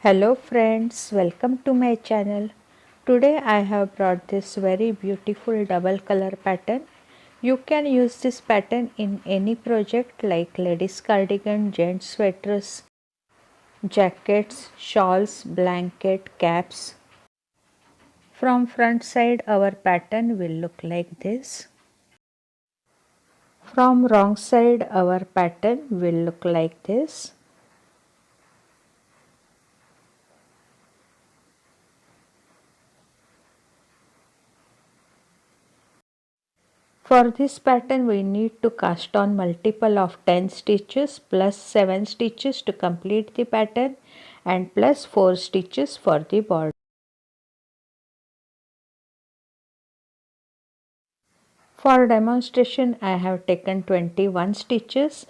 Hello friends, welcome to my channel. Today I have brought this very beautiful double color pattern. You can use this pattern in any project like ladies cardigan, gents sweaters, jackets, shawls, blanket, caps. From front side our pattern will look like this. From wrong side our pattern will look like this. For this pattern we need to cast on multiple of 10 stitches plus 7 stitches to complete the pattern and plus 4 stitches for the border. For demonstration I have taken 21 stitches,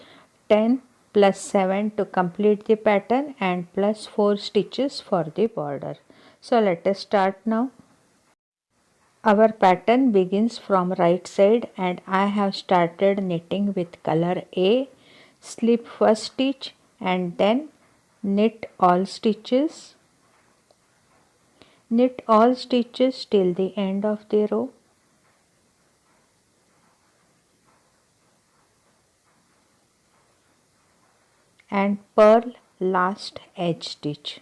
10 plus 7 to complete the pattern and plus 4 stitches for the border. So let us start now. Our pattern begins from right side and I have started knitting with color A, slip first stitch and then knit all stitches. Knit all stitches till the end of the row. And purl last edge stitch.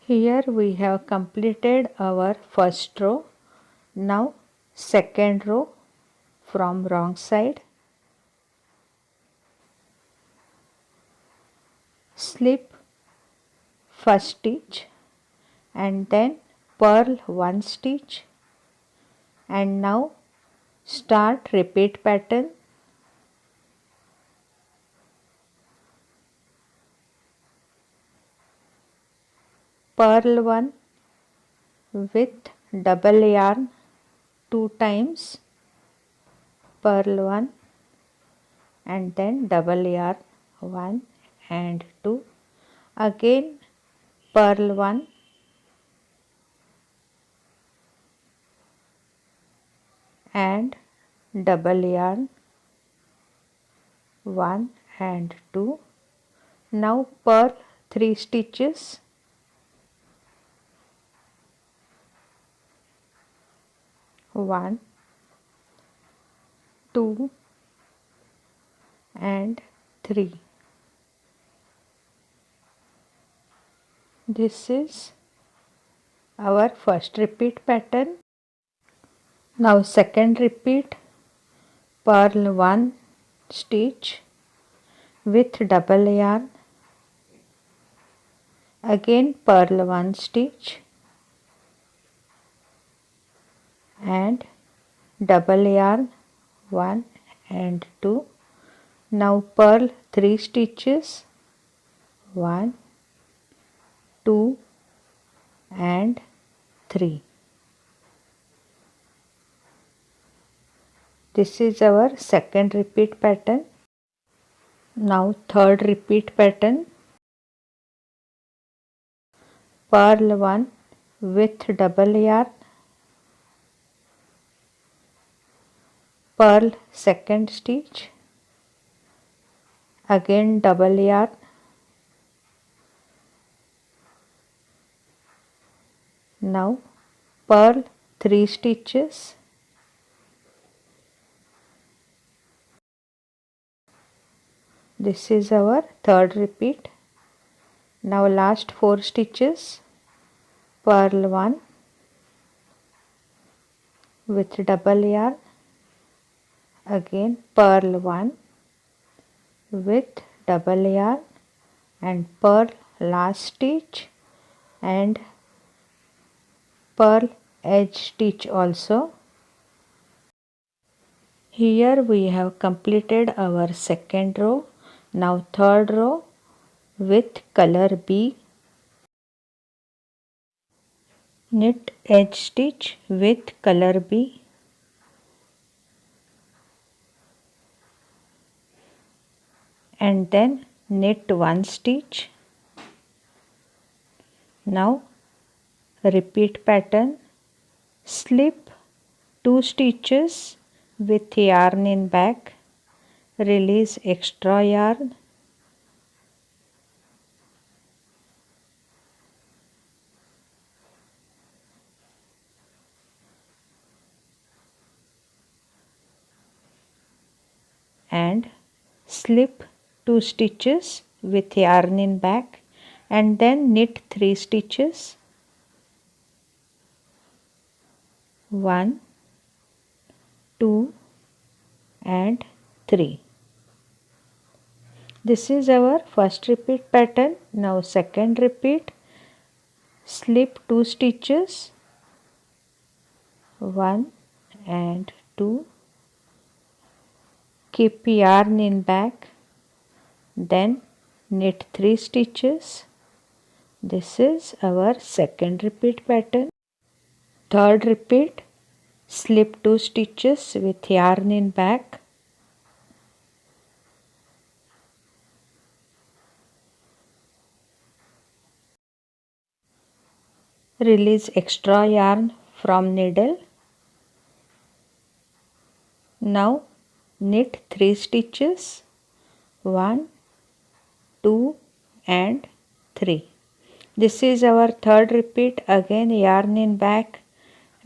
Here we have completed our first row. Now second row from wrong side. Slip first stitch and then purl one stitch and now start repeat pattern. Purl 1 with double yarn 2 times, purl 1 and then double yarn 1 and 2, again purl 1 and double yarn 1 and 2. Now purl 3 stitches, 1, 2 and 3. This is our first repeat pattern. Now second repeat, purl 1 stitch with double yarn, again purl 1 stitch and double yarn 1 and 2. Now purl 3 stitches, 1, 2 and 3. This is our second repeat pattern. Now third repeat pattern. Purl 1 with double yarn, purl second stitch, again double yarn, now purl 3 stitches, this is our third repeat. Now last 4 stitches, purl 1 with double yarn, again purl 1 with double yarn and purl last stitch and purl edge stitch also. Here we have completed our second row. Now third row with color B. Knit edge stitch with color B. And then knit 1 stitch. Now repeat pattern, slip 2 stitches with yarn in back, release extra yarn, and slip 2 stitches with yarn in back, and then knit 3 stitches, 1, 2 and 3. This is our first repeat pattern. Now second repeat, slip 2 stitches, 1 and 2, keep yarn in back, then knit 3 stitches. This is our second repeat pattern. Third repeat, slip 2 stitches with yarn in back, release extra yarn from needle. Now knit 3 stitches, 1, 2 and 3. This is our third repeat. Again yarn in back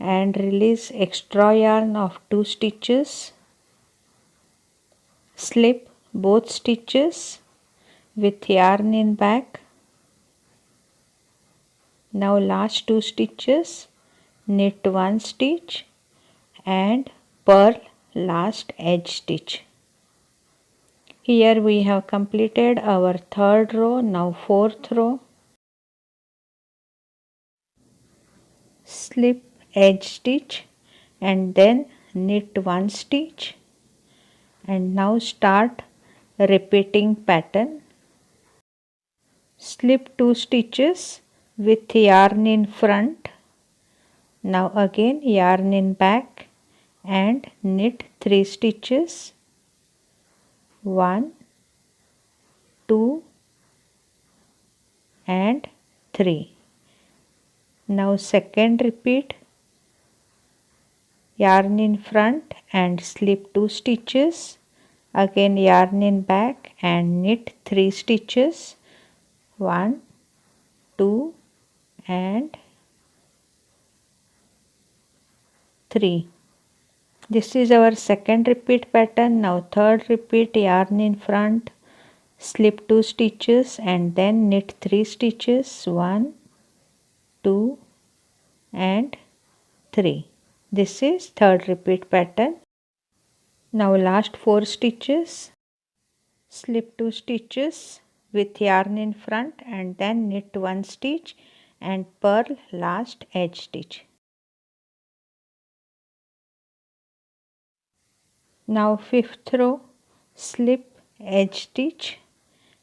and release extra yarn of 2 stitches. Slip both stitches with yarn in back. Now last 2 stitches, knit 1 stitch and purl last edge stitch. Here we have completed our third row. Now fourth row, slip edge stitch and then knit 1 stitch, and now start repeating pattern. Slip 2 stitches with yarn in front. Now again yarn in back and knit 3 stitches, 1, 2 and 3. Now second repeat, yarn in front and slip 2 stitches, again yarn in back and knit 3 stitches, 1, 2 and 3. This is our second repeat pattern. Now third repeat, yarn in front, slip 2 stitches and then knit 3 stitches, 1, 2 and 3. This is third repeat pattern. Now last 4 stitches, slip 2 stitches with yarn in front and then knit 1 stitch and purl last edge stitch. Now fifth row, slip edge stitch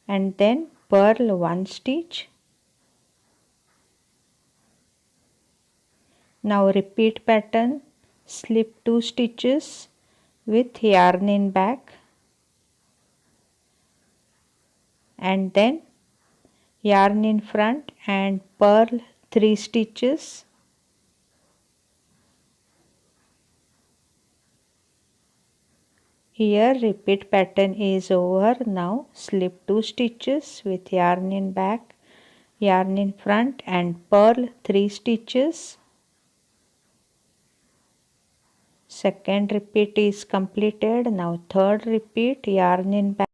and then purl 1 stitch. Now repeat pattern, slip 2 stitches with yarn in back and then yarn in front and purl 3 stitches. Here repeat pattern is over. Now slip 2 stitches with yarn in back, yarn in front and purl 3 stitches. Second repeat is completed. Now third repeat, yarn in back,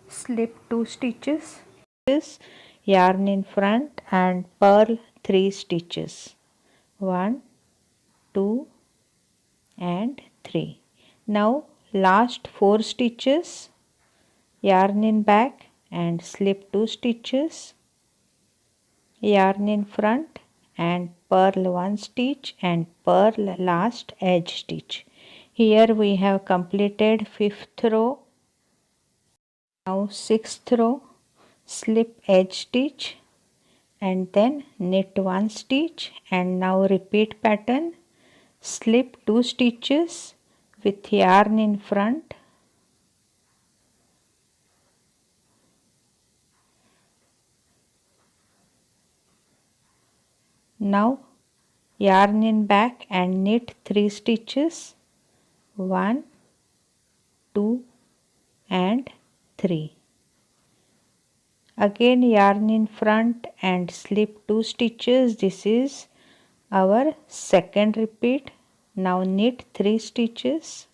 slip 2 stitches, yarn in front and purl 3 stitches, 1, 2 and 3. Now last 4 stitches, yarn in back and slip 2 stitches, yarn in front and purl 1 stitch and purl last edge stitch. Here we have completed fifth row. Now sixth row, slip edge stitch and then knit 1 stitch, and now repeat pattern, slip 2 stitches with yarn in front, now yarn in back and knit 3 stitches, 1, 2 and 3. Again yarn in front and slip 2 stitches. This is our second repeat. Now knit 3 stitches.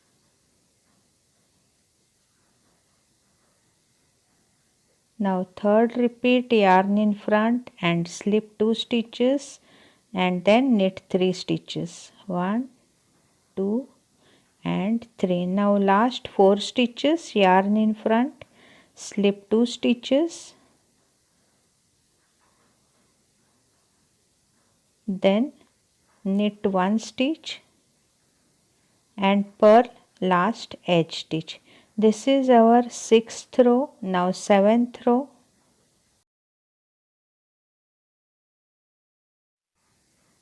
Now third repeat, yarn in front and slip 2 stitches and then knit 3 stitches, 1, 2 and 3. Now last 4 stitches, yarn in front, slip 2 stitches, then knit 1 stitch and purl last edge stitch. This is our 6th row. Now 7th row.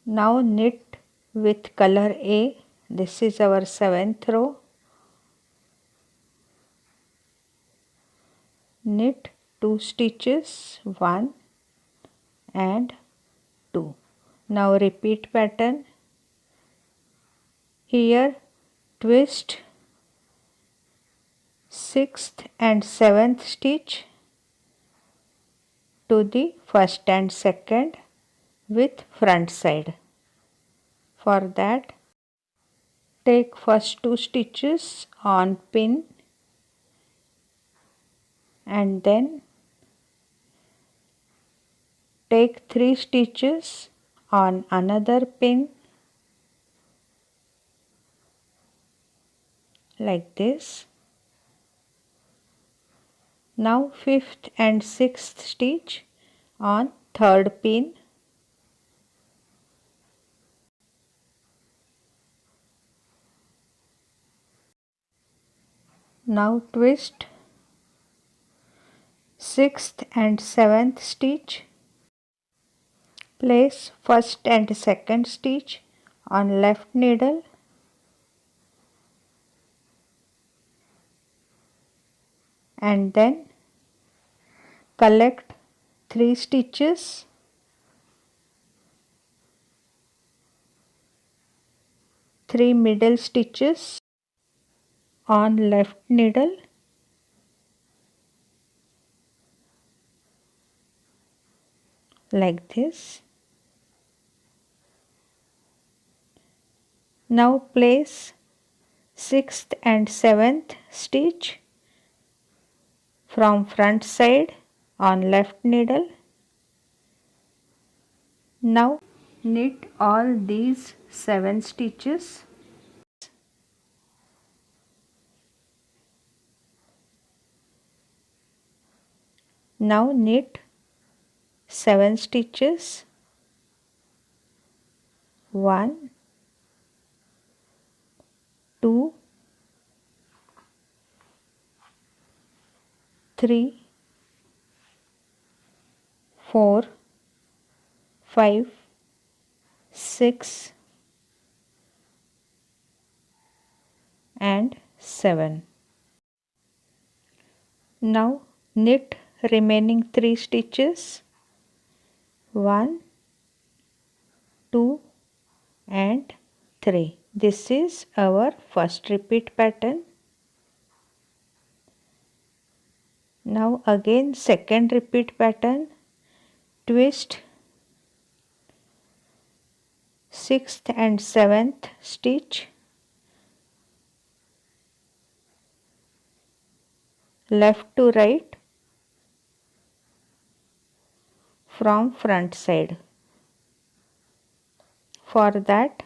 Now knit with color A. This is our 7th row. Knit 2 stitches, 1 and 2. Now repeat pattern. Here twist 6th and 7th stitch to the first and second with front side. For that, take first 2 stitches on pin and then take 3 stitches on another pin like this. Now 5th and 6th stitch on third pin. Now twist 6th and 7th stitch. Place first and second stitch on left needle and then collect 3 stitches, 3 middle stitches on left needle like this. Now place 6th and 7th stitch from front side on left needle. Now knit all these 7 stitches. Now knit 7 stitches, 1, 2, 3, 4, 5, 6 and 7. Now knit remaining 3 stitches, 1, 2 and 3. This is our first repeat pattern. Now again second repeat pattern. Twist 6th and 7th stitch, left to right from front side. For that,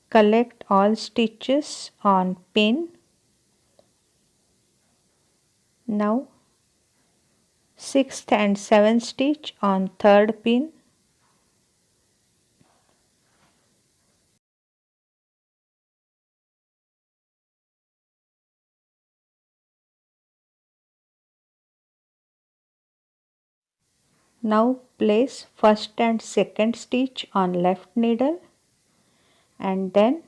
collect all stitches on pin. Now 6th and 7th stitch on third pin. Now place first and second stitch on left needle and then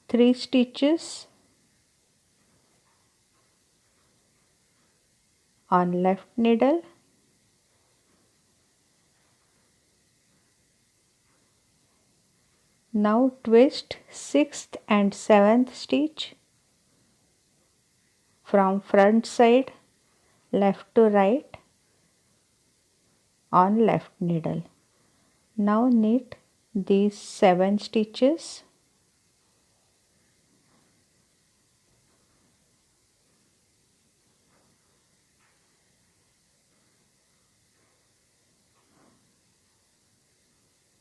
3 stitches on left needle Now twist 6th and 7th stitch from front side left to right on left needle. Now knit these 7 stitches.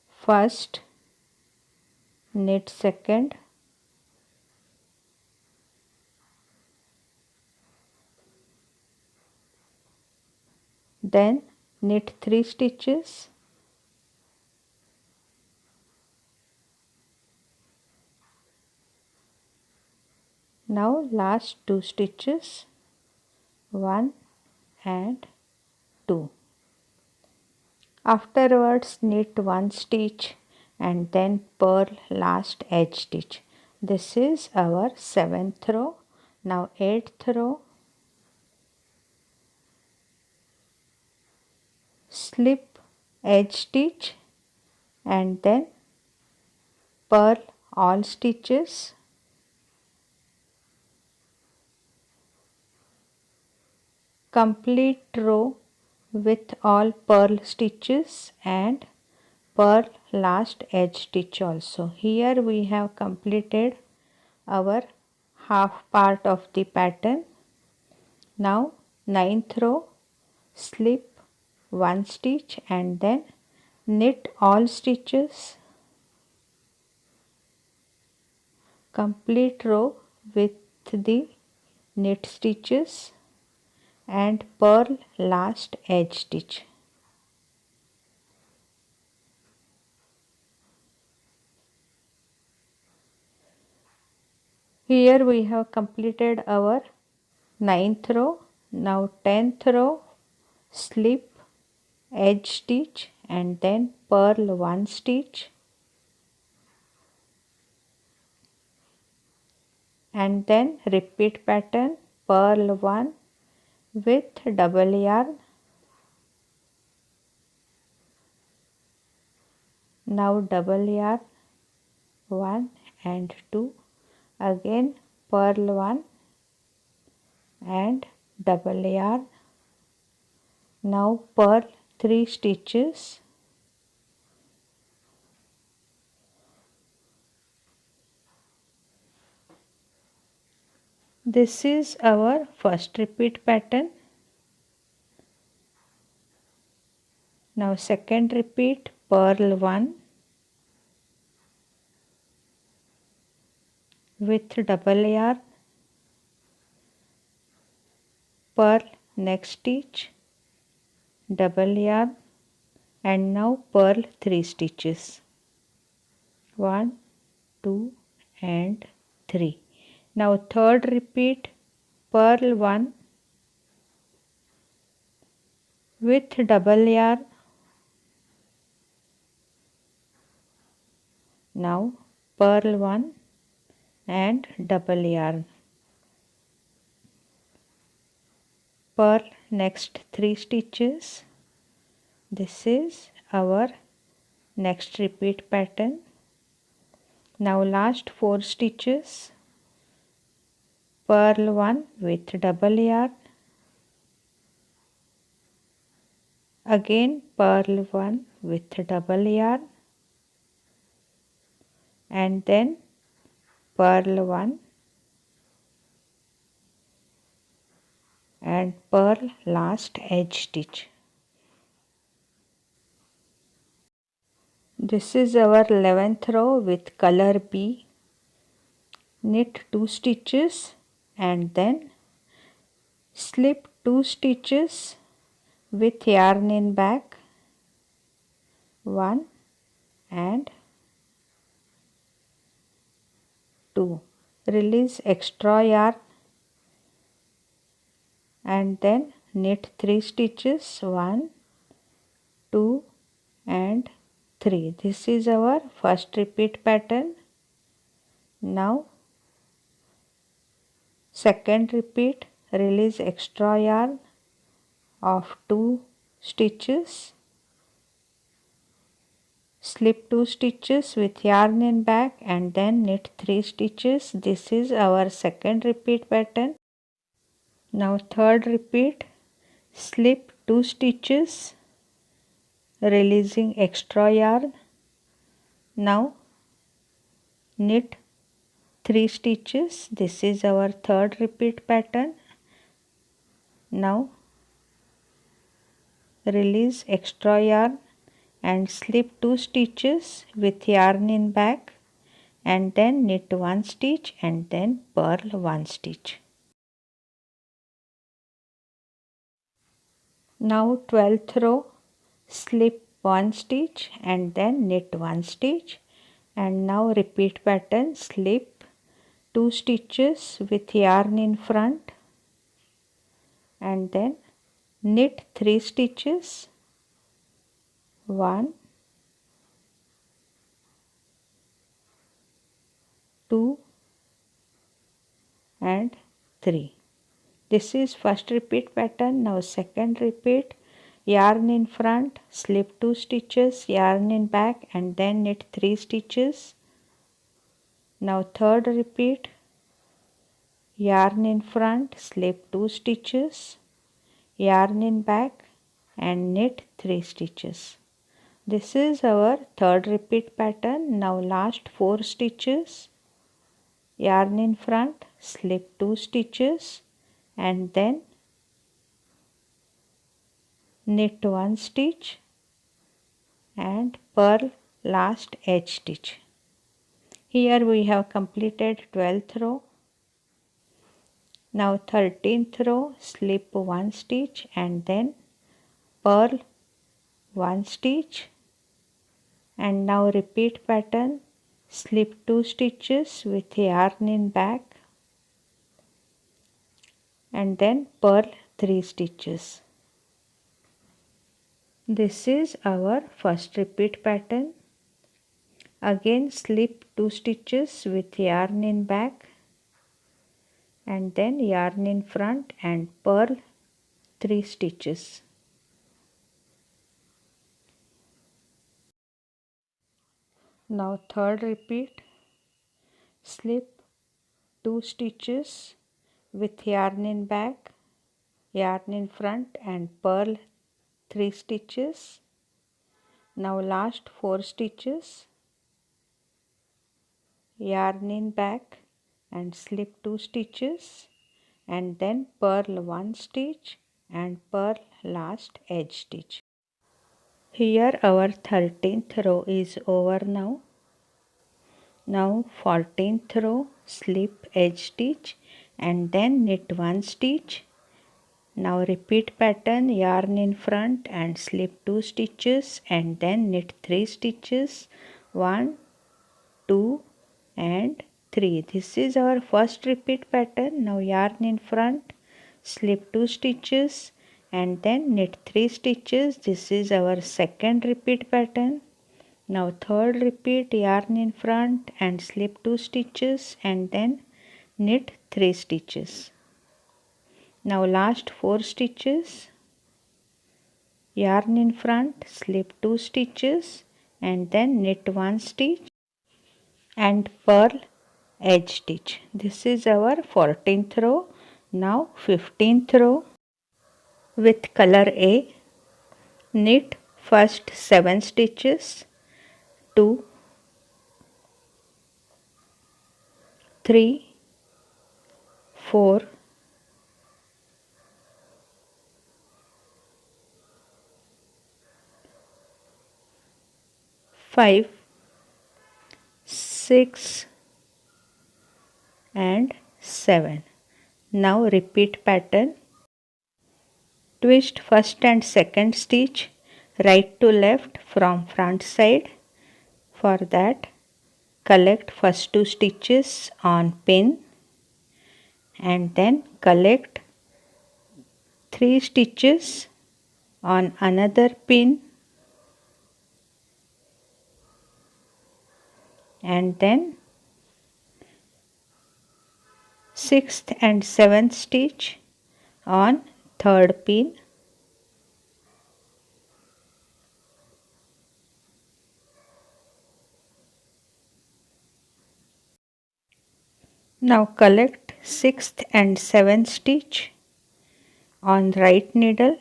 First knit second, then knit 3 stitches, now last 2 stitches, 1 and 2. Afterwards knit 1 stitch and then purl last edge stitch. This is our 7th row. Now 8th row, slip edge stitch and then purl all stitches. Complete row with all purl stitches and purl last edge stitch also. Here we have completed our half part of the pattern. Now 9th row, slip 1 stitch and then knit all stitches. Complete row with the knit stitches and purl last edge stitch. Here we have completed our 9th row. Now 10th row, slip edge stitch and then purl 1 stitch and then repeat pattern, purl 1 with double yarn. Now double yarn 1 and 2, again purl 1 and double yarn. Now purl 3 stitches. This is our first repeat pattern. Now second repeat, purl 1 with double yarn, purl next stitch, double yarn and now purl 3 stitches, 1, 2 and 3. Now third repeat, purl 1 with double yarn. Now purl 1 and double yarn. Purl next 3 stitches. This is our next repeat pattern. Now last 4 stitches. Purl 1 with double yarn. Again purl 1 with double yarn and then purl 1 and purl last edge stitch. This is our 11th row with color B. Knit 2 stitches and then slip 2 stitches with yarn in back, 1 and 2. Release extra yarn and then knit 3 stitches, 1, 2 and 3. This is our first repeat pattern. Now second repeat, release extra yarn of 2 stitches slip 2 stitches with yarn in back and then knit 3 stitches. This is our second repeat pattern. Now third repeat, slip 2 stitches, releasing extra yarn. Now knit 3 stitches. This is our third repeat pattern. Now release extra yarn and slip 2 stitches with yarn in back and then knit 1 stitch and then purl 1 stitch. Now 12th row, slip 1 stitch and then knit 1 stitch, and now repeat pattern, slip 2 stitches with yarn in front and then knit 3 stitches, 1, 2 and 3. This is first repeat pattern. Now second repeat, yarn in front, slip 2 stitches, yarn in back and then knit 3 stitches. Now third repeat, yarn in front, slip 2 stitches, yarn in back and knit 3 stitches. This is our third repeat pattern. Now last 4 stitches, yarn in front, slip 2 stitches and then knit 1 stitch and purl last edge stitch. Here we have completed 12th row. Now 13th row, slip 1 stitch and then purl 1 stitch, and now repeat pattern, slip 2 stitches with yarn in back and then purl 3 stitches. This is our first repeat pattern. Again slip 2 stitches with yarn in back and then yarn in front and purl 3 stitches. Now third repeat, slip 2 stitches with yarn in back, yarn in front and purl 3 stitches. Now last 4 stitches, yarn in back and slip 2 stitches and then purl 1 stitch and purl last edge stitch. Here our 13th row is over now. Now 14th row, slip edge stitch and then knit 1 stitch. Now repeat pattern, yarn in front and slip 2 stitches and then knit 3 stitches, 1, 2 and 3. This is our first repeat pattern. Now yarn in front, slip 2 stitches and then knit 3 stitches. This is our second repeat pattern. Now third repeat, yarn in front and slip 2 stitches and then knit 3 stitches. Now last 4 stitches, yarn in front, slip 2 stitches and then knit 1 stitch and purl edge stitch. This is our 14th row. Now 15th row with color A, knit first 7 stitches, 2, 3, 4, 5, 6 and 7. Now repeat pattern. Twist first and second stitch right to left from front side. For that, collect first 2 stitches on pin and then collect 3 stitches on another pin and then 6th and 7th stitch on third pin Now collect 6th and 7th stitch on right needle.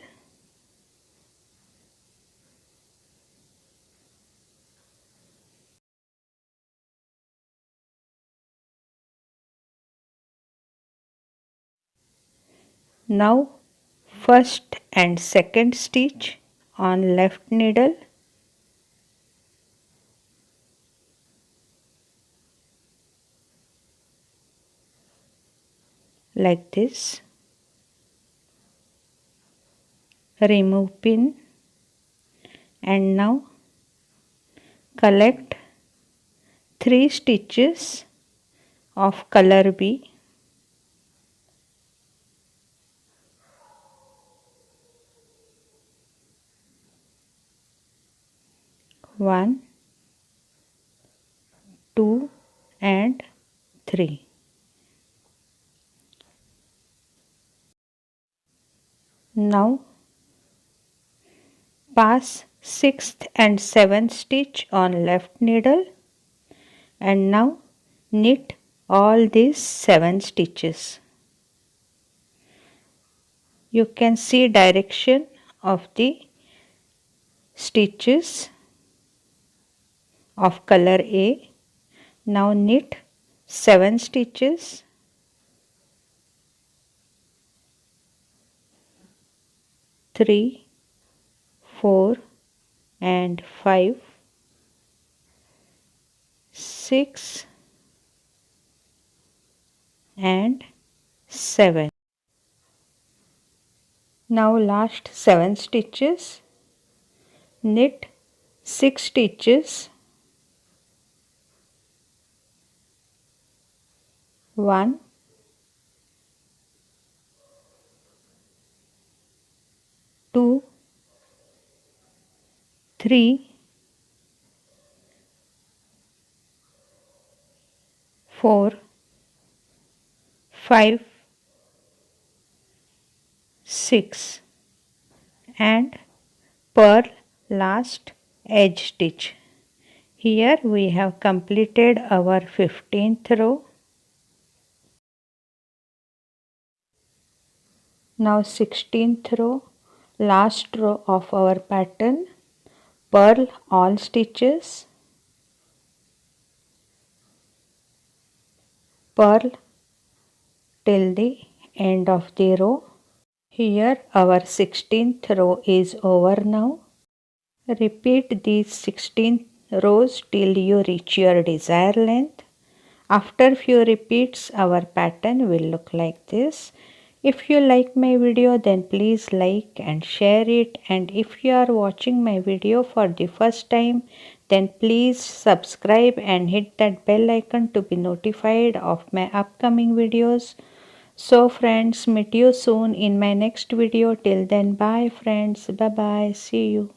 Now first and second stitch on left needle. Like this. Remove pin and now collect 3 stitches of color B. One, 2 and 3. Now pass 6th and 7th stitch on left needle and now knit all these 7 stitches. You can see direction of the stitches of color A. Now knit 7 stitches, 3, 4 and 5, 6 and 7. Now last 7 stitches, knit 6 stitches, 1, 2, 3, 4, 5, 6 and purl last edge stitch. Here we have completed our 15th row. Now 16th row, last row of our pattern. Purl all stitches, purl till the end of the row. Here our 16th row is over now. Repeat these 16 rows till you reach your desired length. After few repeats our pattern will look like this. If you like my video then please like and share it, and if you are watching my video for the first time then please subscribe and hit that bell icon to be notified of my upcoming videos. So friends, meet you soon in my next video. Till then, bye friends, bye bye, see you.